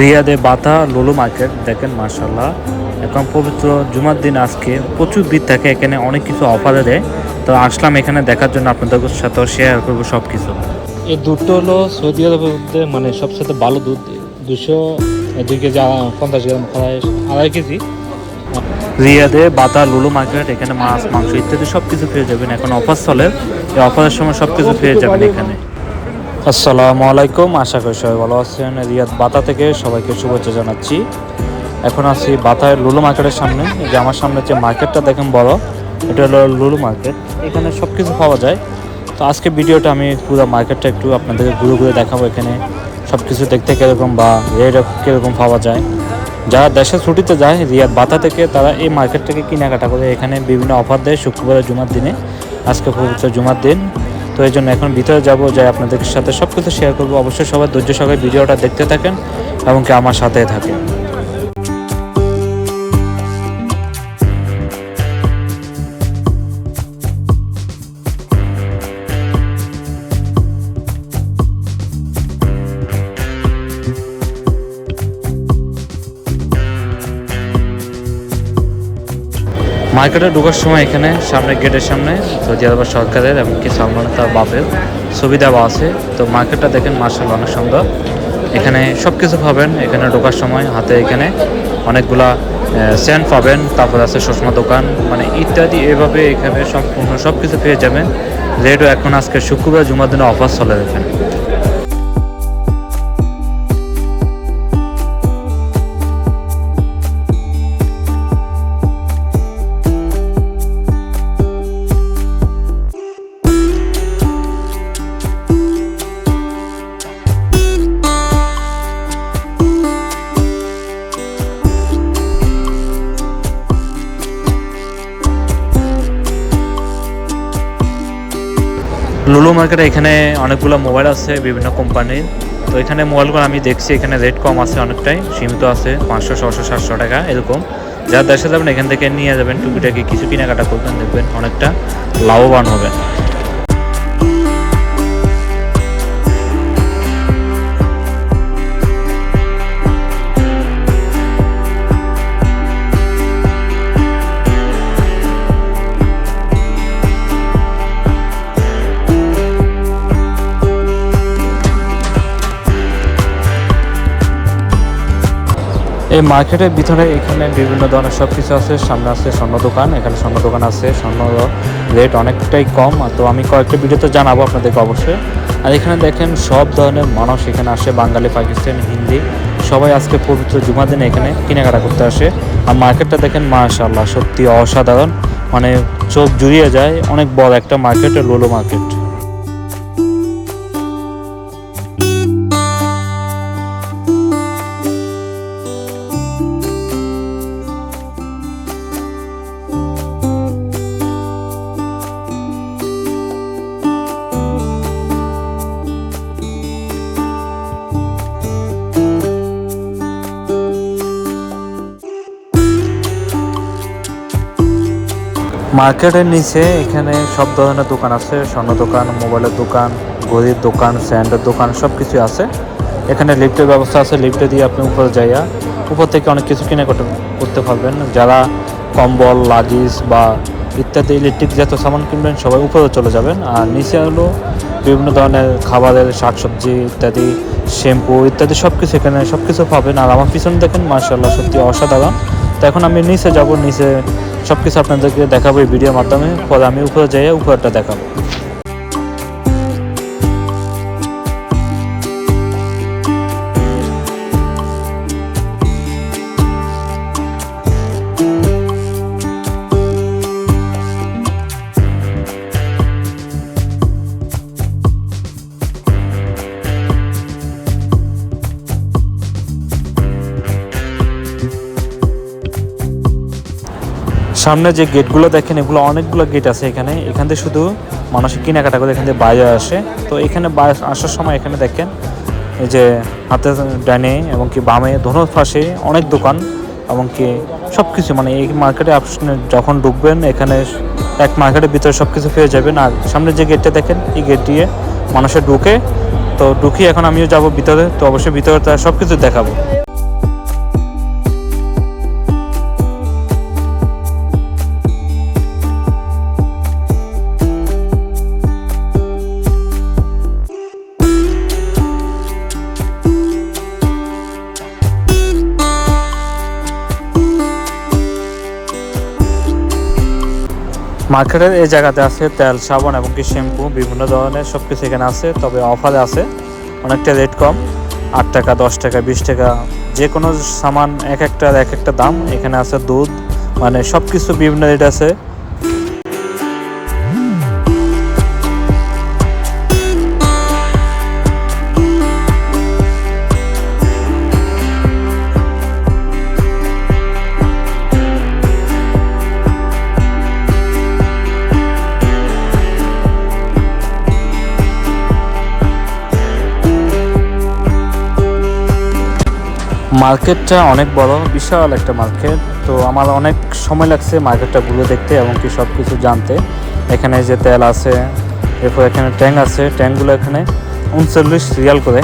রিয়াদে বাতা লুলু মার্কেট দেখেন মাশাআল্লাহ। এখন পবিত্র জুমার দিন আজকে প্রচুর ভিড় থাকে, এখানে অনেক কিছু অফারে দেয়। তো আসলাম এখানে দেখার জন্য, আপনাদের সাথে শেয়ার করবো সব কিছু। এই দুধটা হলো সৌদি আরবের মধ্যে মানে সবচেয়ে ভালো দুধ, 2 কেজি 50 গ্রাম প্রায় 2.5 কেজি। রিয়াদে বাতা লুলু মার্কেট, এখানে মাছ মাংস ইত্যাদি সব কিছু পেয়ে যাবেন। এখন অফার চলে, এই অফারের সময় সব কিছু পেয়ে যাবেন এখানে। আসসালামু আলাইকুম, আশা করি সবাই ভালো আছেন। রিয়াদ বাতা থেকে সবাইকে শুভেচ্ছা জানাচ্ছি। এখন আছি বাতায় লুলু মার্কেটের সামনে। যে আমার সামনে যে মার্কেটটা দেখেন বড়, এটা হলো লুলু মার্কেট। এখানে সব কিছু পাওয়া যায়। তো আজকে ভিডিওটা আমি পুরো মার্কেটটা একটু আপনাদেরকে ঘুরে ঘুরে দেখাবো। এখানে সব কিছু দেখতে কীরকম বা রেট কীরকম পাওয়া যায়। যারা দেশে ছুটিতে যায় রিয়াদ বাতা থেকে, তারা এই মার্কেট থেকে কেনাকাটা করে। এখানে বিভিন্ন অফার দেয় শুক্রবার জুমার দিনে। আজকে পবিত্র জুমার দিন, তো এই জন্য এখন ভিতরে যাবো, যাই আপনাদের সাথে সব কিছু শেয়ার করবো। অবশ্যই সবাই ধৈর্য সহকারে ভিডিওটা দেখতে থাকেন এবং কি আমার সাথে থাকেন। মার্কেটে ঢোকার সময় এখানে সামনে গেটের সামনে সৌদি আরব সরকারের এবং কি সালমান তার বাপের ছবি দেওয়া আছে। তো মার্কেটটা দেখেন মাশাআল্লাহ অনেক সুন্দর। এখানে সব কিছু পাবেন। এখানে ঢোকার সময় হাতে এখানে অনেকগুলা স্ট্যান্ড পাবেন, তারপর আছে চশমা দোকান মানে ইত্যাদি। এভাবে এখানে সম্পূর্ণ সব কিছু পেয়ে যাবেন। রেটও এখন আজকে শুক্রবার জুমার দিনে অফার চলে এখানে। লুলু মার্কেটে এখানে অনেকগুলো মোবাইল আছে বিভিন্ন কোম্পানির। তো এখানে মোবাইলগুলো আমি দেখছি এখানে রেট কম আছে, অনেকটাই সীমিত আছে, 500, 600, 700 টাকা এরকম। যারা দেশে যাবেন এখান থেকে নিয়ে যাবেন, টুকিটাকি কিছু কেনাকাটা করবেন, দেখবেন অনেকটা লাভবান হবেন। এই মার্কেটের ভিতরে এখানে বিভিন্ন ধরনের সব কিছু আছে। সামনে আছে স্বর্ণ দোকান, এখানে স্বর্ণ দোকান আছে। স্বর্ণ রেট অনেকটাই কম, তো আমি কয়েকটা ভিডিওতে জানাবো আপনাদেরকে অবশ্যই। আর এখানে দেখেন সব ধরনের মানুষ এখানে আসে, বাঙালি, পাকিস্তানি, হিন্দি সবাই আজকে পবিত্র জুমার দিনে এখানে কেনাকাটা করতে আসে। আর মার্কেটটা দেখেন মাশাআল্লাহ সত্যি অসাধারণ, মানে চোখ জুড়িয়ে যায়। অনেক বড় একটা মার্কেট, লুলু মার্কেট। মার্কেটের নিচে এখানে সব ধরনের দোকান আছে, স্বর্ণ দোকান, মোবাইলের দোকান, ঘড়ির দোকান, স্যান্ডের দোকান সব কিছু আছে। এখানে লিফটের ব্যবস্থা আছে, লিফটে দিয়ে আপনি উপরে যাইয়া উপর থেকে অনেক কিছু কিনে করতে পারবেন। যারা কম্বল, লাগেজ বা ইত্যাদি ইলেকট্রিক জাতীয় সামান কিনবেন সবাই উপরে চলে যাবেন। আর নিচে হলো বিভিন্ন ধরনের খাবারের শাকসবজি ইত্যাদি, শ্যাম্পু ইত্যাদি সব কিছু এখানে সব কিছু পাবেন। আর আমার পিছনে দেখেন মাশাআল্লাহ সত্যি অসাধারণ। তো এখন আমি নিচে যাব, নিচে সব কিছু আপনাদেরকে দেখাবো এই ভিডিওর মাধ্যমে। পরে আমি উপরে যাই, উপরটা দেখাবো। সামনে যে গেটগুলো দেখেন, এগুলো অনেকগুলো গেট আছে এখানে। এখান থেকে শুধু মানুষ কেনাকাটা করে এখান থেকে বাইরে আসে। তো এখানে আসার সময় এখানে দেখেন এই যে হাতে ডাইনে এবং কি বামে দোনো পাশে অনেক দোকান এবং কি সব কিছু, মানে এই মার্কেটে আপনি যখন ঢুকবেন এখানে এক মার্কেটের ভিতরে সব কিছু পেয়ে যাবেন। আর সামনে যে গেটটা দেখেন, এই গেট দিয়ে মানুষের ঢুকে, তো ঢুকি এখন আমিও যাব ভিতরে। তো অবশ্যই ভিতরে তার সব কিছু দেখাবো। মার্কেটের এই জায়গাতে আছে তেল, সাবান এবং কি শ্যাম্পু বিভিন্ন ধরনের সব কিছু এখানে আছে, তবে অফারে আছে, অনেকটা রেট কম, 8 টাকা, 10 টাকা, 20 টাকা, যে কোনো সামান এক একটা দাম। এখানে আছে দুধ, মানে সব কিছু বিভিন্ন রেট আছে। মার্কেটটা অনেক বড়, বিশাল একটা মার্কেট। তো আমার অনেক সময় লাগছে মার্কেটটা ঘুরে দেখতে এবং কি সব কিছু জানতে। এখানে যে তেল আছে, এরপর এখানে ট্যাঙ্ক আছে, ট্যাঙ্কগুলো এখানে 39 রিয়াল করে।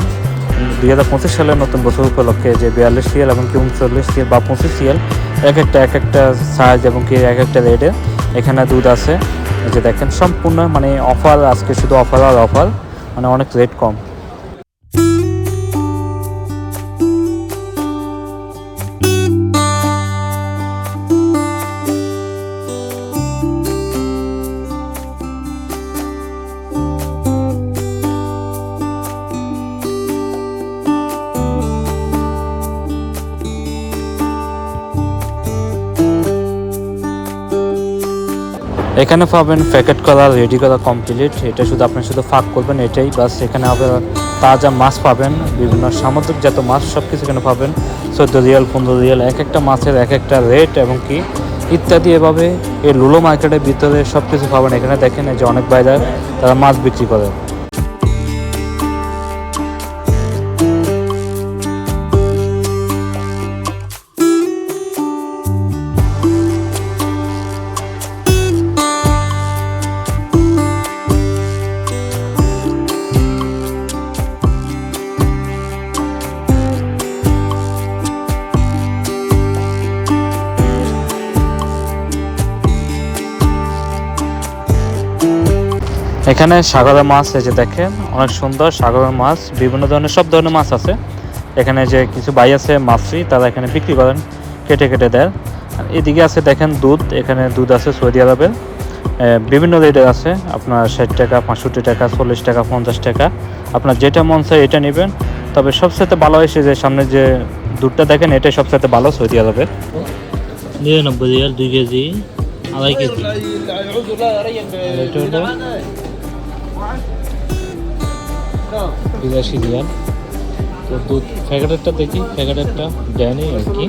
2025 সালের নতুন বছর উপলক্ষে যে 42 রিয়াল এবং কি 39 রিয়াল বা 25 রিয়াল এক একটা সাইজ এবং কি এক একটা রেটে এখানে দুধ আছে। এই যে দেখেন সম্পূর্ণ মানে অফার, আজকে শুধু অফার আর অফার, মানে অনেক রেট কম। এখানে পাবেন প্যাকেট করা, রেডি করা কমপ্লিট। এটা শুধু আপনি শুধু ফাঁক করবেন, এটাই বাস। এখানে আপনার তাজা মাছ পাবেন, বিভিন্ন সামুদ্রিক জাত মাছ সব কিছু এখানে পাবেন। 14 রিয়াল, 15 রিয়াল, এক একটা মাছের এক একটা রেট এবং কি ইত্যাদি। এভাবে এই লুলো মার্কেটের ভিতরে সব কিছু পাবেন। এখানে দেখেন এই যে অনেক বাইরে তারা মাছ বিক্রি করে। এখানে সাগরের মাছ, এই যে দেখেন অনেক সুন্দর সাগরের মাছ, বিভিন্ন ধরনের সব ধরনের মাছ আছে এখানে। যে কিছু ভাই আছে মাছরি, তারা এখানে বিক্রি করেন, কেটে কেটে দেয়। আর এদিকে আছে দেখেন দুধ, এখানে দুধ আছে সৌদি আরবের বিভিন্ন রেটের আছে, আপনার 60 টাকা, 65 টাকা, 40 টাকা, 50 টাকা, আপনার যেটা মন চায় এটা নেবেন। তবে সবচেয়ে ভালো হয়েছে যে সামনে যে দুধটা দেখেন, এটাই সবচেয়ে ভালো সৌদি আরবের। 99 রিয়াল 2 কেজি, আড়াই কেজি। এটা হলো 82 রিয়াল। তো দুধ প্যাকেটেরটা দেখি, প্যাকেটেরটা দেয়নি আর কি,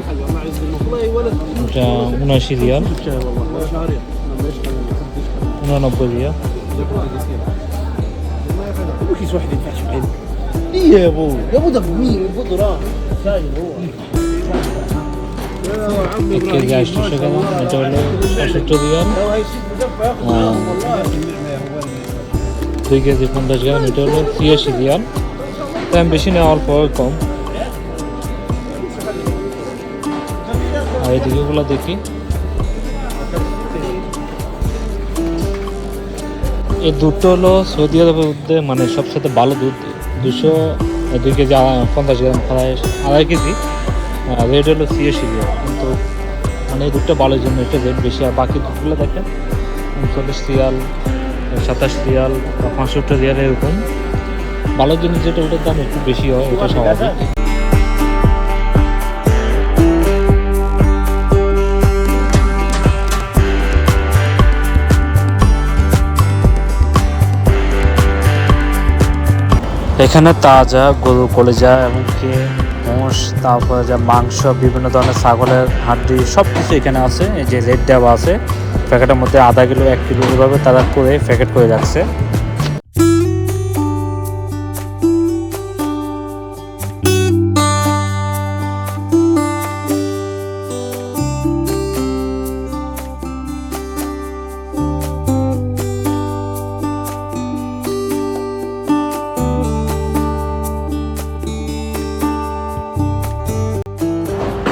এটা 79 রিয়াল, 89 রিয়াল। এক কেজি 800 গ্রাম, এটা হলো 65 রিয়াল। 2 কেজি 50 গ্রাম, এটা হলো 83 রিয়াল। দাম বেশি না, অল্প কম। আর এদিকেগুলো দেখি, এই দুধটা হলো সৌদি আরবের মধ্যে মানে সবসাথে ভালো দুধ। 2 কেজি 50 গ্রাম, প্রায় আড়াই কেজি। রেট হলো 83 রিয়াল, কিন্তু মানে এই দুধটা ভালোর জন্য এটা রেট বেশি। আর বাকি দুধগুলো দেখেন 39 রিয়াল, 27 রিয়াল বা 65 রিয়াল, এরকম ভালোর জন্য যেটা ওটার দাম একটু বেশি হয়, এটা স্বাভাবিক। এখানে তাজা গরু কলিজা এবং কি মোষ, তারপরে যা মাংস, বিভিন্ন ধরনের ছাগলের হাড্ডি সব কিছু এখানে আছে। এই যে রেট দেওয়া আছে প্যাকেটের মধ্যে, আধা কিলো 1 কিলো এভাবে তারা করে প্যাকেট করে রাখছে।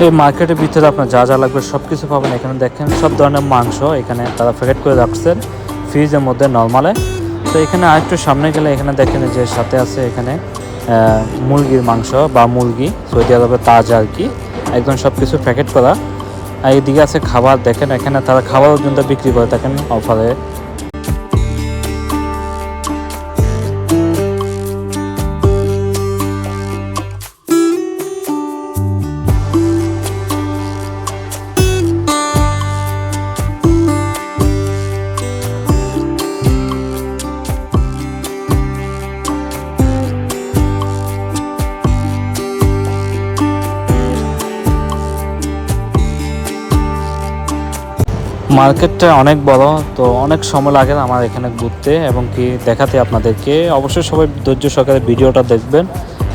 এই মার্কেটের ভিতরে আপনার যা যা লাগবে সব কিছু পাবেন। এখানে দেখেন সব ধরনের মাংস এখানে তারা প্যাকেট করে রাখছেন ফ্রিজের মধ্যে নর্মালে। তো এখানে আরেকটু সামনে গেলে এখানে দেখেন যে সাথে আছে এখানে মুরগির মাংস বা মুরগি, সৌদি আরবের তাজা আর কি, একদম সব কিছু প্যাকেট করা। আর এদিকে আছে খাবার, দেখেন এখানে তারা খাবার পর্যন্ত বিক্রি করে থাকেন অফারে। মার্কেটটা অনেক বড়, তো অনেক সময় লাগে আমার এখানে ঘুরতে এবং কি দেখাতে আপনাদেরকে। অবশ্যই সবাই ধৈর্য সহকারে ভিডিওটা দেখবেন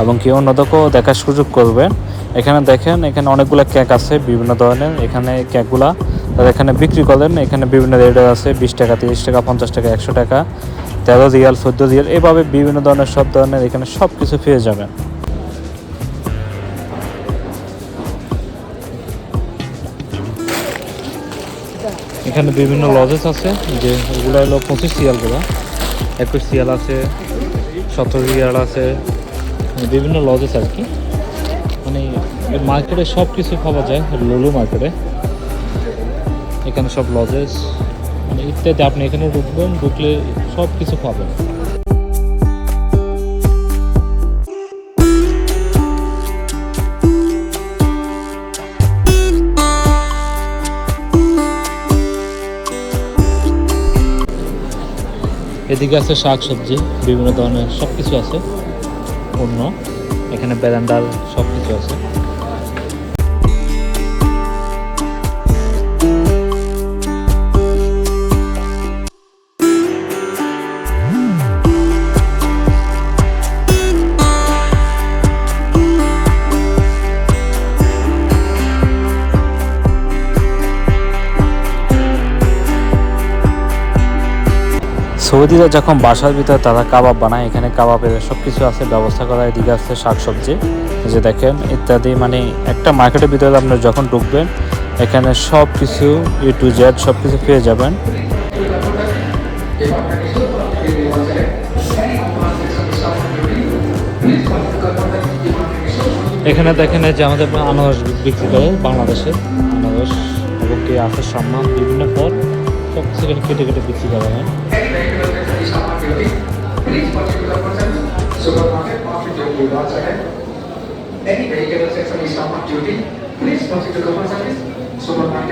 এবং কি অন্যদেরকেও দেখার সুযোগ করবেন। এখানে দেখেন এখানে অনেকগুলো কেক আছে বিভিন্ন ধরনের, এখানে কেকগুলা তারা এখানে বিক্রি করেন। এখানে বিভিন্ন রেটের আছে, 20 টাকা, 30 টাকা, 50 টাকা, 100 টাকা, 13 রিয়াল, 14 রিয়াল, এভাবে বিভিন্ন ধরনের সব ধরনের এখানে সব কিছু পেয়ে যাবেন। এখানে বিভিন্ন লজেস আছে, যে এগুলো হলো 25 রিয়ালগুলো, 21 রিয়াল আছে, 17 রিয়াল আছে, বিভিন্ন লজেস আর কি। মানে মার্কেটে সব কিছু পাওয়া যায় লুলু মার্কেটে। এখানে সব লজেস মানে ইত্যাদি, আপনি এখানে ঢুকবেন, ঢুকলে সব কিছু পাবেন। এদিকে আছে শাক সবজি, বিভিন্ন ধরনের সব কিছু আছে পণ্য, এখানে বেদান্ডাল সব কিছু আছে। সৌদিরা যখন বাসার ভিতরে তারা কাবাব বানায়, এখানে কাবাবের সব কিছু আছে ব্যবস্থা করা। এদিকে আছে শাকসবজি, যে দেখেন ইত্যাদি। মানে একটা মার্কেটের ভিতরে আপনি যখন ঢুকবেন এখানে সব কিছু A to Z সব কিছু পেয়ে যাবেন। এখানে দেখেন যে আমাদের আনারস বিক্রি করে, বাংলাদেশের আনারস এবং কি আখের সম্মান, বিভিন্ন ফল সব কিছু এখানে কেটে কেটে বিক্রি করা হয়। Please particular person, supermarket, market duty, once again. Any vehicle section is not on duty. Please particular person is supermarket.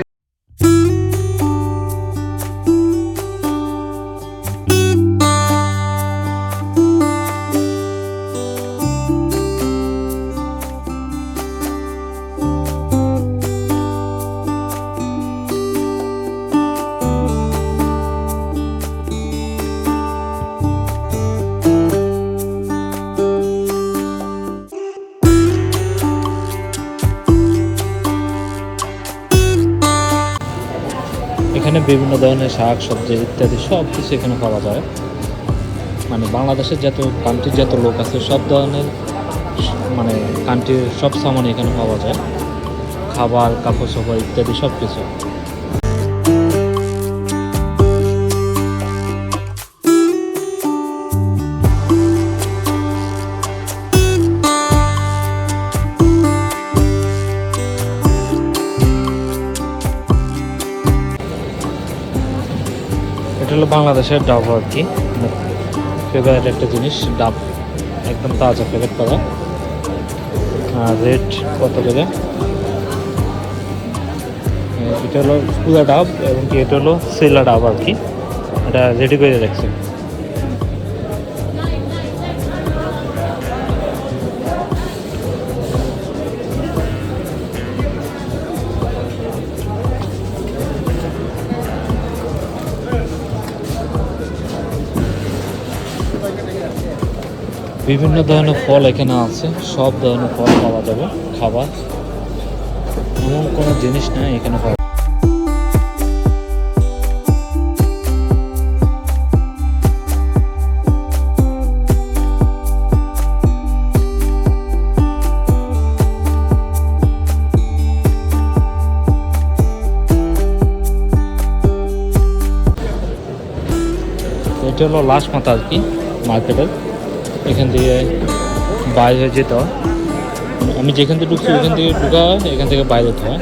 এখানে বিভিন্ন ধরনের শাক সবজি ইত্যাদি সব কিছু এখানে পাওয়া যায়। মানে বাংলাদেশের যত কান্ট্রির যত লোক আছে সব ধরনের মানে কান্ট্রির সব সামান এখানে পাওয়া যায়, খাবার, কাপড় চোপড় ইত্যাদি সব কিছু। এটা হলো বাংলাদেশের ডাব আর কি, ফেভারিট একটা জিনিস ডাব, একদম তাজা প্যাকেট করা। আর রেট কত করে? এটা হলো পুরা ডাব এবং কি এটা হলো সেলা ডাব আর কি, এটা রেডি করে রাখছে। বিভিন্ন ধরনের ফল এখানে আছে, সব ধরনের ফল পাওয়া যাবে, খাবার এমন কোনো জিনিস নাই এখানে পাওয়া। এটা হলো লাস্ট মাথা আর কি মার্কেটের, এখান থেকে বাইরে হয়ে যেতে হয়। আমি যেখান থেকে ঢুকছি ওখান থেকে ঢুকা হয়, এখান থেকে বাইরে হতে হয়।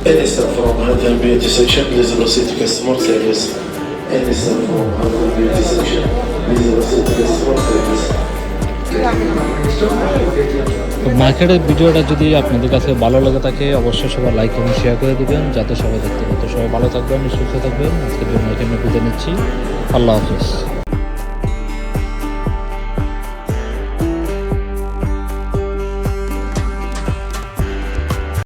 Any step from health and beauty section, please proceed to customer service. Any step from health and beauty section, please proceed to customer service. তো মার্কেটের ভিডিওটা যদি আপনাদের কাছে ভালো লাগে থাকে অবশ্যই সবাই লাইক এবং শেয়ার করে দেবেন যাতে সবাই দেখতে পায়। তো সবাই ভালো থাকবেন, সুস্থ থাকবেন। আজকের জন্য এখানে বিদায় নিচ্ছি। আল্লাহ হাফিজ।